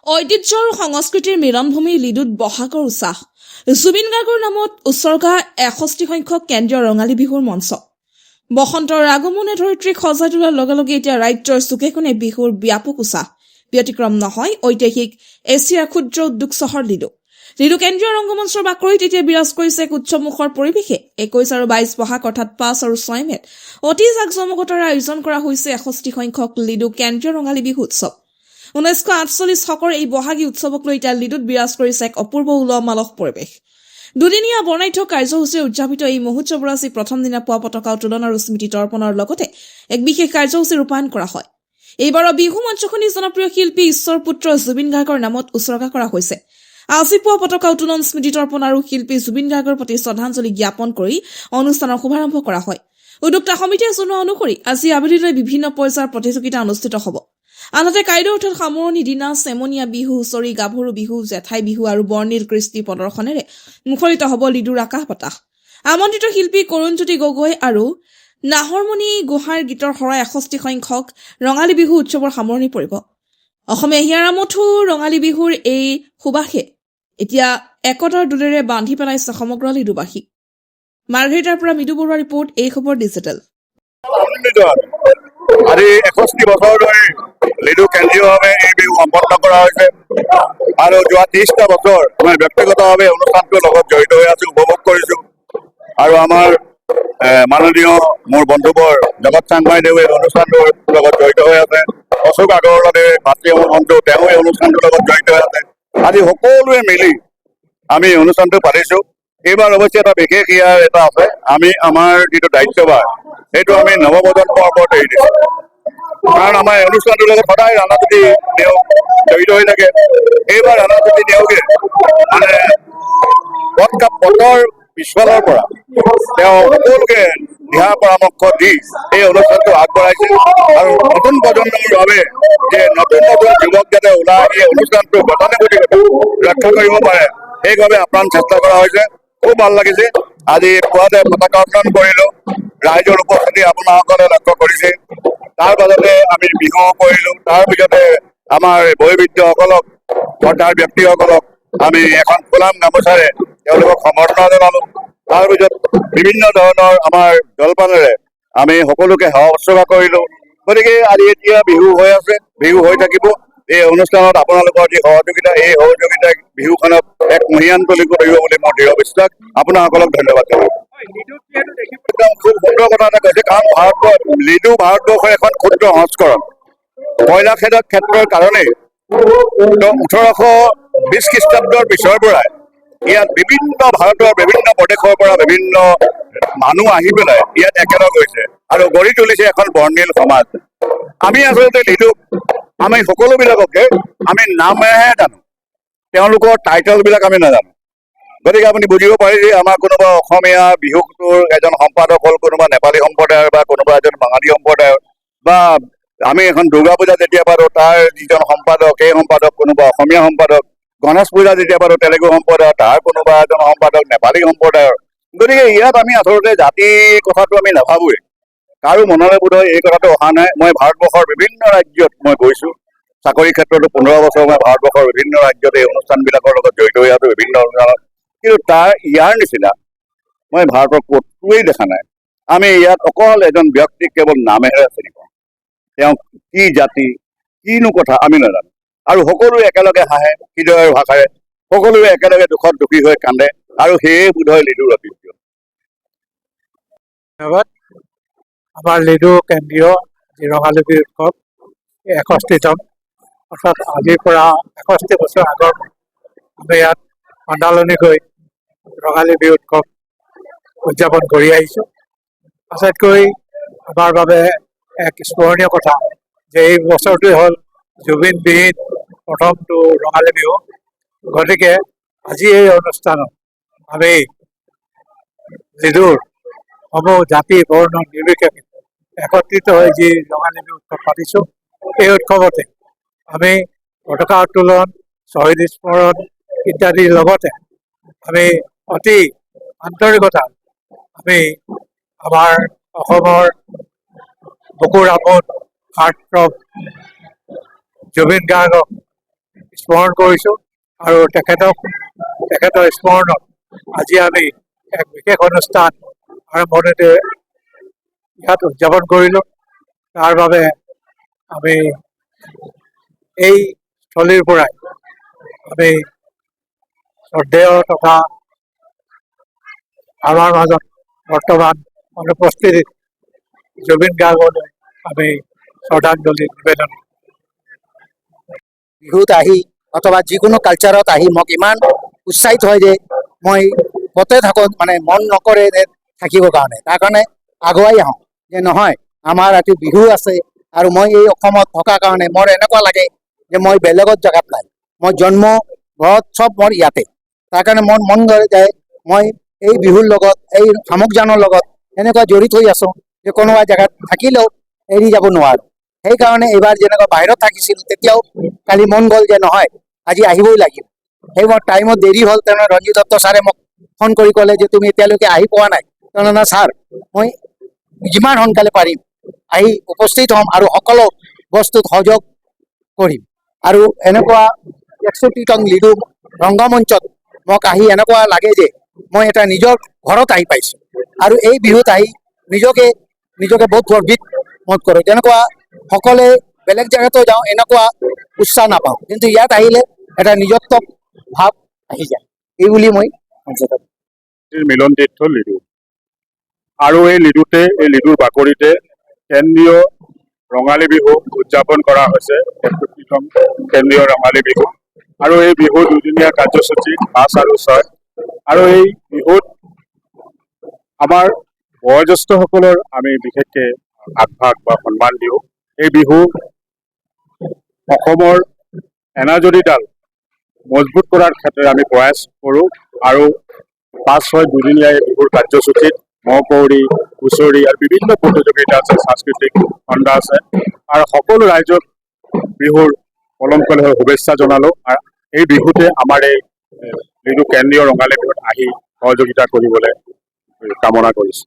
ঐতিহ্য আৰু সংস্কৃতিৰ মিলনভূমি লিডুত বহাগৰ উৎসাহ। জুবিন গাৰ্গৰ নামত উৎসৰ্গা ৬১ সংখ্যক কেন্দ্ৰীয় ৰঙালী বিহুৰ মঞ্চ। বসন্তৰ আগমনে ধৰিত্ৰীক সজাই তোলাৰ লগে লগে এতিয়া ৰাজ্যৰ চুকে কোণে বিহুৰ ব্যাপক উৎসাহ। ব্যতিক্ৰম নহয় ঐতিহাসিক এছিয়াৰ ক্ষুদ্ৰ উদ্যোগ চহৰ লিডু। লিডু কেন্দ্ৰীয় ৰংগমঞ্চৰ বাকৰিত এতিয়া বিৰাজ কৰিছে এক উৎসৱমুখৰ পৰিৱেশে। ২১ আৰু ২২ বহাগ অৰ্থাৎ ৫ আৰু ৬ মেত অতি জাকজমকতাৰে আয়োজন কৰা হৈছে ৬১ সংখ্যক লিডু কেন্দ্ৰীয় ৰঙালী বিহু উৎসৱ। ১৯৪৮ চকৰ এই বহাগী উৎসৱক লৈ এতিয়া লিডুত বিৰাজ কৰিছে এক অপূৰ্ব উলহ মালহ পৰিৱেশ। দুদিনীয়া বৰ্ণাঢ্য কাৰ্যসূচীৰে উদযাপিত এই মহোৎসৱৰ আজি প্ৰথম দিনা পুৱা পতাকা উত্তোলন আৰু স্মৃতি তৰ্পণৰ লগতে এক বিশেষ কাৰ্যসূচী ৰূপায়ণ কৰা হয়। এইবাৰৰ বিহু মঞ্চখনি জনপ্ৰিয় শিল্পী ঈশ্বৰ পুত্ৰ জুবিন গাৰ্গৰ নামত উৎসৰ্গা কৰা হৈছে। আজি পুৱা পতাকা উত্তোলন, স্মৃতি তৰ্পণ আৰু শিল্পী জুবিন গাৰ্গৰ প্ৰতি শ্ৰদ্ধাঞ্জলি জ্ঞাপন কৰি অনুষ্ঠানৰ শুভাৰম্ভ কৰা হয়। উদ্যোক্তা সমিতিয়ে জনোৱা অনুসৰি আজি আবেলিলৈ বিভিন্ন পৰ্যায়ৰ প্ৰতিযোগিতা অনুষ্ঠিত হ'ব। আনহাতে কাইলৈ অৰ্থাৎ সামৰণি দিনা চেমনীয়া বিহু, হুঁচৰি, গাভৰু বিহু, জেঠাই বিহু আৰু বৰ্ণিল কৃষ্টি প্ৰদৰ্শনেৰে মুখৰিত হ'ব লিডুৰ আকাশ বতাহ। আমন্ত্ৰিত শিল্পী কৰুণজ্যোতি গগৈ আৰু নাহৰমণি গোহাঁইৰ গীতৰ শৰাই ৬১ সংখ্যক ৰঙালী বিহু উৎসৱৰ সামৰণি পৰিব। অসমীয়া হিয়াৰ আমঠু ৰঙালী বিহুৰ এই সুবাসে এতিয়া একতাৰ দোলেৰে বান্ধি পেলাইছে সমগ্ৰ লিডুবাসী। মাৰ্ঘেৰিটাৰ পৰা মৃদু বৰুৱা ৰিপৰ্ট, এই খবৰ ডিজিটেল। আজি ৬১ বছৰ ধৰি লিডু কেন্দ্ৰীয়ভাৱে এই বিহু সম্পন্ন কৰা হৈছে আৰু যোৱা ৩০টা বছৰ মই ব্যক্তিগতভাৱে অনুষ্ঠানটোৰ লগত জড়িত হৈ আছো, উপভোগ কৰিছো। আৰু আমাৰ মাননীয় মোৰ বন্ধুবৰ জগত চাংমাইদেৱে অনুষ্ঠানটোৰ লগত জড়িত হৈ আছে। অশোক আগৰৱালাদেৱে ভাতৃ মহন্ত তেওঁ এই অনুষ্ঠানটোৰ লগত জড়িত হৈ আছে। আজি সকলোৱে মিলি আমি অনুষ্ঠানটো পাতিছো। এইবাৰ অৱশ্যে এটা বিশেষ ইয়াৰ এটা আছে, আমি আমাৰ যিটো দায়িত্বভাৰ সেইটো আমি নৱপ্ৰজন্মৰ ওপৰত এৰি দিছো। কাৰণ আমাৰ অনুষ্ঠানটোৰ লগত সদায় ৰাণাজ্যোতি নেওগ জড়িত হৈ থাকে। এইবাৰ ৰাণাজ্যোতি নেওগে মানে পথৰ পিছফালৰ পৰা তেওঁ সকলোকে দিহা পৰামৰ্শ দি এই অনুষ্ঠানটো আগবঢ়াইছে আৰু নতুন প্ৰজন্মৰ বাবে যে নতুন যুৱক যাতে ওলাই আহি অনুষ্ঠানটো গতানুগতিকভাৱে ৰক্ষা কৰিব পাৰে সেইবাবে আপ্ৰাণ চেষ্টা কৰা হৈছে। খুব ভাল লাগিছে। আজি পুৱাতে পতাকা উত্তোলন কৰিলো, ৰাইজৰ উপস্থিতি আপোনাসকলে লক্ষ্য কৰিছে। তাৰ পাছতে আমি বিহু কৰিলো, তাৰ পিছতে আমাৰ বয়োবৃদ্ধসকলক শ্ৰদ্ধাৰ ব্যক্তিসকলক আমি এখন ফুলাম গামোচাৰে তেওঁলোকক সম্বৰ্ধনা জনালো। তাৰপিছত বিভিন্ন ধৰণৰ আমাৰ জলপানেৰে আমি সকলোকে সেৱা উৎসৰ্গা কৰিলো। গতিকে আজি এতিয়া বিহু হৈ আছে, বিহু হৈ থাকিব। এই অনুষ্ঠানত আপোনালোকৰ যি সহযোগিতা, এই সহযোগিতাই বিহুখনক এক মহিয়ান্তলিকো ধৰিব বুলি মোৰ দৃঢ় বিশ্বাস। আপোনাসকলক ধন্যবাদ জনাইছো। একদম খুব সুন্দৰ কথা এটা কৈছে, কাৰণ লিডু ভাৰতবৰ্ষৰ এখন ক্ষুদ্ৰ সংস্কৰণ। কয়লা ক্ষেত্ৰৰ কাৰণেই ১৮২০ খ্ৰীষ্টাব্দৰ পিছৰ পৰাই ইয়াত ভাৰতৰ বিভিন্ন প্ৰদেশৰ পৰা বিভিন্ন মানুহ আহি পেলাই ইয়াত একেলগ হৈছে আৰু গঢ়ি তুলিছে এখন বৰ্ণিল সমাজ। আমি আচলতে লিডুক আমি সকলোবিলাককে আমি নামেহে জানো, তেওঁলোকৰ টাইটেল বিলাক আমি নাজানো। গতিকে আপুনি বুজিব পাৰে যে আমাৰ কোনোবা অসমীয়া বিহুটোৰ এজন সম্পাদক হ'ল কোনোবা নেপালী সম্প্ৰদায়ৰ বা কোনোবা এজন বাঙালী সম্প্ৰদায়ৰ, বা আমি এখন দুৰ্গা পূজা যেতিয়া পাতো তাৰ যিজন সম্পাদক সেই সম্পাদক কোনোবা অসমীয়া সম্পাদক, গণেশ পূজা যেতিয়া পাতো তেলেগু সম্প্ৰদায়ৰ তাৰ কোনোবা এজন সম্পাদক নেপালী সম্প্ৰদায়ৰ। গতিকে ইয়াত আমি আচলতে জাতি কথাটো আমি নাভাবোৱেই, কাৰো মনলৈ বোধহয় এই কথাটো অহা নাই। মই ভাৰতবৰ্ষৰ বিভিন্ন ৰাজ্যত মই গৈছো, চাকৰি ক্ষেত্ৰতো 15 বছৰ মই ভাৰতবৰ্ষৰ বিভিন্ন ৰাজ্যত এই অনুষ্ঠানবিলাকৰ লগত জড়িত হৈ আছো, বিভিন্ন অনুষ্ঠানত। কিন্তু ইয়াৰ নিচিনা মই ভাৰতৰ ক'তোৱেই দেখা নাই। আমি ইয়াত অকল এজন ব্যক্তিক কেৱল নামেহে চিনি পাওঁ, তেওঁ কি জাতি কিনো কথা আমি নাজানো। আৰু সকলোৱে একেলগে হাঁহে হৃদয়ৰ ভাষাৰে, সকলোৱে একেলগে দুখত দুখী হৈ কান্দে, আৰু সেয়ে বোধহয় লিডুৰ ঐতিহ্য। ধন্যবাদ। আমাৰ লিডু কেন্দ্ৰীয় যি ৰঙালী বিহু উৎসৱ ৬১তম, অৰ্থাৎ আজিৰ পৰা ৬১ বছৰ আগৰ আমি ইয়াত সন্ধালনিকৈ ৰঙালী বিহু উৎসৱ উদযাপন কৰি আহিছোঁ। আটাইতকৈ আমাৰ বাবে এক স্মৰণীয় কথা যে এই বছৰটোৱে হ'ল জুবিনবিহীন প্ৰথমটো ৰঙালী বিহু। গতিকে আজি এই অনুষ্ঠানত আমি লিডুৰ সমূহ জাতি বৰ্ণ নিৰ্বিশেষে একত্ৰিত হৈ যি ৰঙালী বিহু উৎসৱ পাতিছোঁ, এই উৎসৱতে আমি পতাকা উত্তোলন, শ্বহীদ স্মৰণ ইত্যাদিৰ লগতে আমি অতি আন্তৰিকতা আমি আমাৰ অসমৰ বুকুৰ আপোন হাৰ্টথ্ৰব জুবিন গাৰ্গক স্মৰণ কৰিছোঁ আৰু তেখেতৰ স্মৰণত আজি আমি এক বিশেষ অনুষ্ঠান আৰম্ভণিতে ইয়াত উদযাপন কৰিলোঁ। তাৰ বাবে আমি এই স্থলীৰ পৰাই আমি শ্ৰদ্ধেয় তথা আমাৰ মাজত বৰ্তমান অনুপস্থিত জুবিন গাৰ্গলৈ আমি শ্ৰদ্ধাঞ্জলি নিবেদন বিহুত আহি অথবা যিকোনো কালচাৰত আহি মোক ইমান উৎসাহিত হয় যে মই কতে থাকোঁ মানে মন নকৰে যে থাকিবৰ কাৰণে। তাৰ কাৰণে আগুৱাই আহোঁ যে নহয় আমাৰ আজি বিহু আছে আৰু মই এই অসমত থকাৰ কাৰণে মোৰ এনেকুৱা লাগে যে মই বেলেগত জেগাত নাই, মই জন্ম ঘৰত চব মোৰ ইয়াতে। তাৰ কাৰণে মোৰ মন কৰে যে মই এই বিহুৰ লগত এই শামুকজানৰ লগত এনেকুৱা জড়িত হৈ আছোঁ যে কোনোবা জেগাত থাকিলেও এৰি যাব নোৱাৰোঁ। সেইকাৰণে এইবাৰ যেনেকুৱা বাহিৰত থাকিছিলোঁ তেতিয়াও কালি মন গ'ল যে নহয় আজি আহিবই লাগিব। সেইবোৰ টাইমত দেৰি হ'ল, তেনেহ'লে ৰঞ্জিত দত্ত ছাৰে মোক ফোন কৰি ক'লে যে তুমি এতিয়ালৈকে আহি পোৱা নাই। তেনেহ'লে ছাৰ মই যিমান সোনকালে পাৰিম আহি উপস্থিত হ'ম আৰু সকলো বস্তুত সহযোগ কৰিম। আৰু এনেকুৱা 61তম লিডু ৰংগমঞ্চত মোক আহি এনেকুৱা লাগে যে মই এটা নিজৰ ঘৰত আহি পাইছোঁ আৰু এই বিহুত আহি নিজকে বহুত গৰ্বিত বোধ কৰোঁ। যেনেকুৱা সকলোৱে বেলেগ জেগাতো যাওঁ এনেকুৱা উৎসাহ নাপাওঁ, কিন্তু ইয়াত আহিলে এটা নিজত্ব ভাৱ আহি যায়। এই বুলি মই মিলন তীৰ্থ লিডু আৰু এই লিডুৰ বাকৰিতে কেন্দ্ৰীয় ৰঙালী বিহু উদযাপন কৰা হৈছে, 61তম কেন্দ্ৰীয় ৰঙালী বিহু। আৰু এই বিহুৰ দুদিনীয়া কাৰ্যসূচী 5 আৰু 6। আৰু এই বিহুত আমাৰ বয়োজ্যেষ্ঠসকলৰ আমি বিশেষকৈ আগভাগ বা সন্মান দিওঁ। এই বিহু অসমৰ এনাজৰীডাল মজবুত কৰাৰ ক্ষেত্ৰত আমি প্ৰয়াস কৰোঁ। আৰু 5-6 দুদিনীয়া এই বিহুৰ কাৰ্যসূচীত মহ কুঁৱৰী, হুঁচৰি আৰু বিভিন্ন প্ৰতিযোগিতা আছে, সাংস্কৃতিক খণ্ড আছে। আৰু সকলো ৰাইজক বিহুৰ পলমকল হৈ শুভেচ্ছা জনালোঁ। আৰু এই বিহুতে আমাৰ এই লিডু কেন্দ্ৰীয় ৰঙালী বিহুত আহি সহযোগিতা কৰিবলৈ কামনা কৰিছোঁ।